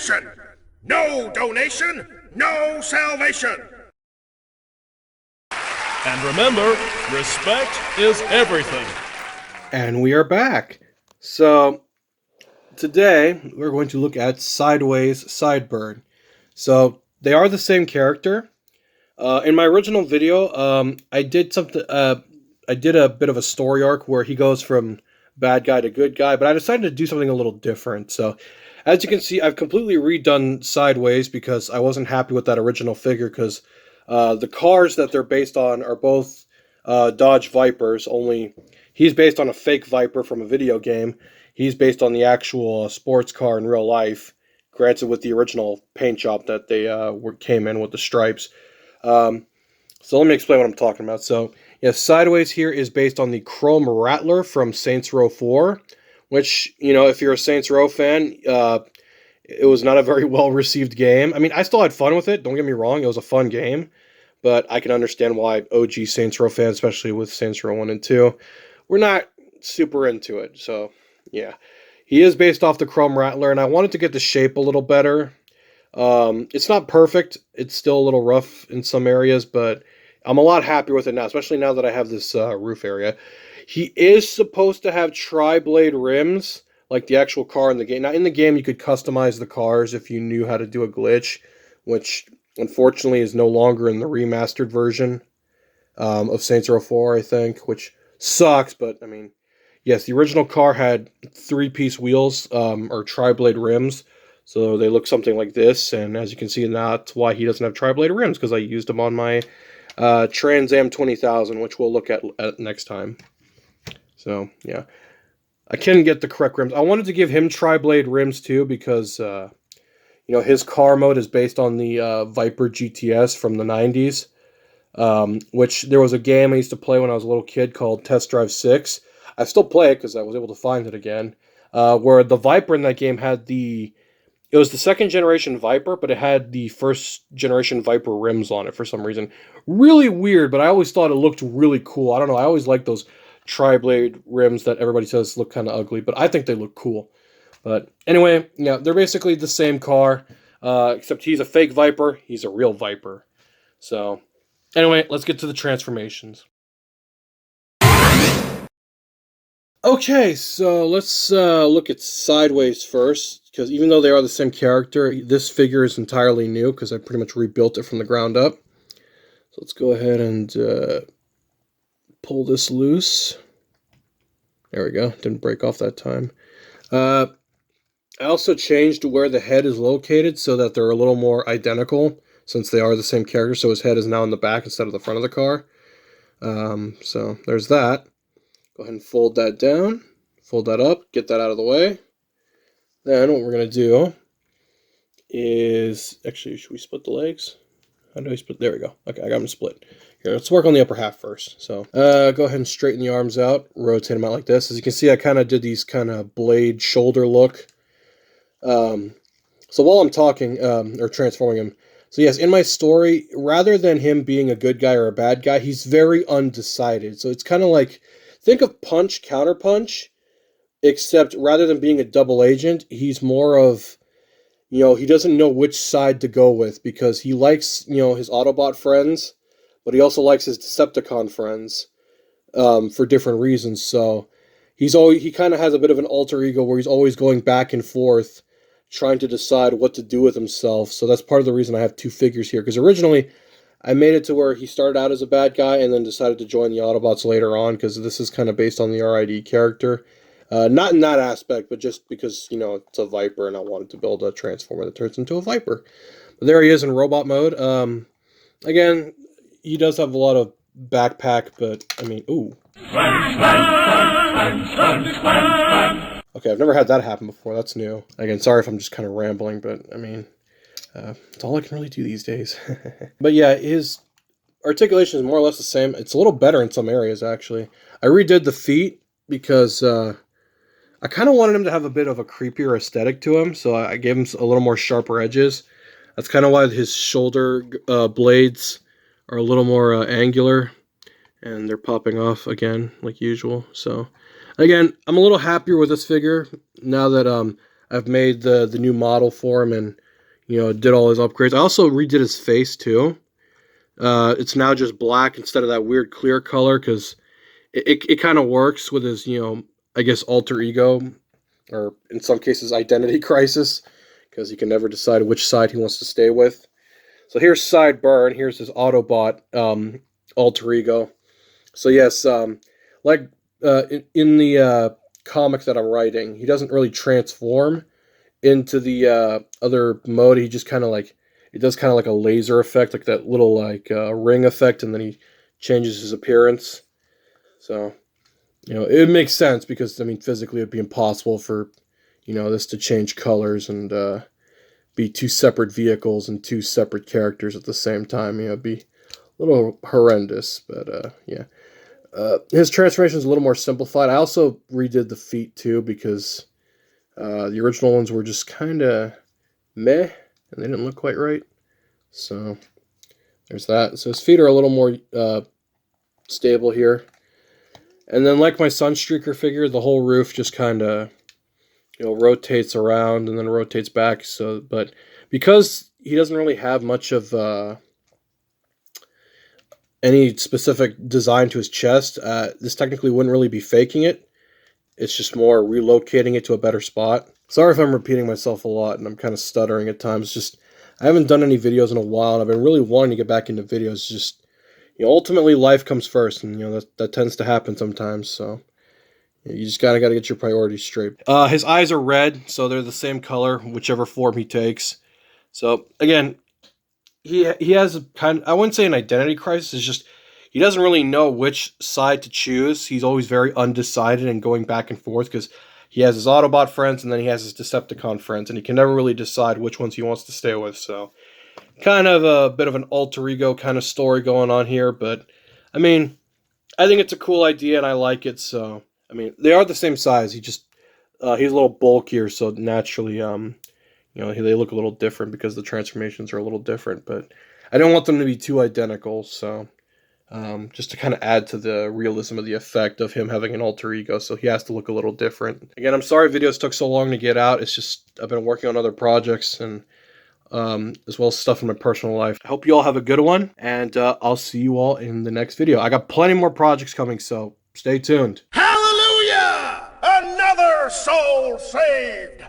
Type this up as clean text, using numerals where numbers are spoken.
nation. No donation, no salvation. And remember, respect is everything. And we are back. So, today we're going to look at Sideburn. So, they are the same character. In my original video, I did something. I did a bit of a story arc where he goes from bad guy to good guy, but I decided to do something a little different. So, as you can see, I've completely redone Sideways because I wasn't happy with that original figure because the cars that they're based on are both Dodge Vipers, only he's based on a fake Viper from a video game. He's based on the actual sports car in real life, granted with the original paint job that they came in with the stripes. So let me explain what I'm talking about. So, yeah, Sideways here is based on the Chrome Rattler from Saints Row 4, which, you know, if you're a Saints Row fan, it was not a very well-received game. I mean, I still had fun with it, don't get me wrong, it was a fun game, but I can understand why OG Saints Row fans, especially with Saints Row 1 and 2, were not super into it. So, yeah. He is based off the Chrome Rattler, and I wanted to get the shape a little better. It's not perfect. It's still a little rough in some areas, but I'm a lot happier with it now, especially now that I have this roof area. He is supposed to have tri-blade rims, like the actual car in the game. Now, in the game, you could customize the cars if you knew how to do a glitch, which unfortunately is no longer in the remastered version of Saints Row 4, I think, which sucks, but I mean, yes, the original car had 3-piece wheels, or tri-blade rims, so they look something like this, and as you can see, that's why he doesn't have tri-blade rims, because I used them on my Trans Am 20,000, which we'll look at next time. So, yeah. I couldn't get the correct rims. I wanted to give him tri-blade rims, too, because, you know, his car mode is based on the Viper GTS from the 90s, which there was a game I used to play when I was a little kid called Test Drive 6. I still play it because I was able to find it again, where the Viper in that game had it was the second generation Viper, but it had the first generation Viper rims on it for some reason. Really weird, but I always thought it looked really cool. I don't know, I always like those tri-blade rims that everybody says look kind of ugly, but I think they look cool. But anyway, yeah, they're basically the same car, except he's a fake Viper, he's a real Viper. So, anyway, let's get to the transformations. Okay, so let's look at Sideways first, because even though they are the same character, this figure is entirely new, because I pretty much rebuilt it from the ground up. So let's go ahead and pull this loose. There we go, didn't break off that time. I also changed where the head is located so that they're a little more identical, since they are the same character, so his head is now in the back instead of the front of the car. So there's that. Go ahead and fold that down, fold that up, get that out of the way. Then what we're going to do is, actually, should we split the legs? How do I split? There we go. Okay, I got them split. Here, let's work on the upper half first. So go ahead and straighten the arms out, rotate them out like this. As you can see, I kind of did these kind of blade shoulder look. So while I'm talking, or transforming him, so yes, in my story, rather than him being a good guy or a bad guy, he's very undecided. So it's kind of like, think of Punch, Counterpunch, except rather than being a double agent, he's more of, you know, he doesn't know which side to go with because he likes, you know, his Autobot friends, but he also likes his Decepticon friends for different reasons. So he kind of has a bit of an alter ego where he's always going back and forth trying to decide what to do with himself. So that's part of the reason I have two figures here, because originally I made it to where he started out as a bad guy and then decided to join the Autobots later on, because this is kind of based on the RID character. Not in that aspect, but just because, you know, it's a Viper and I wanted to build a Transformer that turns into a Viper. But there he is in robot mode. Again, he does have a lot of backpack, but, I mean, ooh. Okay, I've never had that happen before. That's new. Again, sorry if I'm just kind of rambling, but, I mean, it's all I can really do these days. But yeah, his articulation is more or less the same. It's a little better in some areas, actually. I redid the feet because I kind of wanted him to have a bit of a creepier aesthetic to him, so I gave him a little more sharper edges. That's kind of why his shoulder blades are a little more angular, and they're popping off again, like usual. So, again, I'm a little happier with this figure now that I've made the new model for him and, did all his upgrades. I also redid his face too. It's now just black instead of that weird clear color because it kind of works with his, I guess alter ego, or in some cases identity crisis, because he can never decide which side he wants to stay with. So here's Sideburn. Here's his Autobot alter ego. So yes, like in the comic that I'm writing, he doesn't really transform into the other mode. He just kind of like, it does kind of like a laser effect, like that little like ring effect, and then he changes his appearance. So, it makes sense because, I mean, physically it'd be impossible for, this to change colors and be two separate vehicles and two separate characters at the same time. It'd be a little horrendous, but yeah. His transformation is a little more simplified. I also redid the feet too because the original ones were just kind of meh, and they didn't look quite right. So there's that. So his feet are a little more stable here. And then like my Sunstreaker figure, the whole roof just kind of, rotates around and then rotates back. So, but because he doesn't really have much of any specific design to his chest, this technically wouldn't really be faking it. It's just more relocating it to a better spot. Sorry if I'm repeating myself a lot and I'm kind of stuttering at times. Just, I haven't done any videos in a while and I've been really wanting to get back into videos. Just, ultimately life comes first, and that tends to happen sometimes. So you just gotta get your priorities straight. His eyes are red, so they're the same color whichever form he takes. So again, he has a kind of, I wouldn't say an identity crisis. It's just he doesn't really know which side to choose. He's always very undecided and going back and forth because he has his Autobot friends and then he has his Decepticon friends, and he can never really decide which ones he wants to stay with. So kind of a bit of an alter ego kind of story going on here, but I mean, I think it's a cool idea and I like it. So I mean, they are the same size. He just he's a little bulkier, so naturally, they look a little different because the transformations are a little different. But I don't want them to be too identical, so just to kind of add to the realism of the effect of him having an alter ego, so he has to look a little different. Again, I'm sorry videos took so long to get out. It's just I've been working on other projects and as well as stuff in my personal life. I hope you all have a good one, and I'll see you all in the next video. I got plenty more projects coming, so stay tuned. Hallelujah! Another soul saved!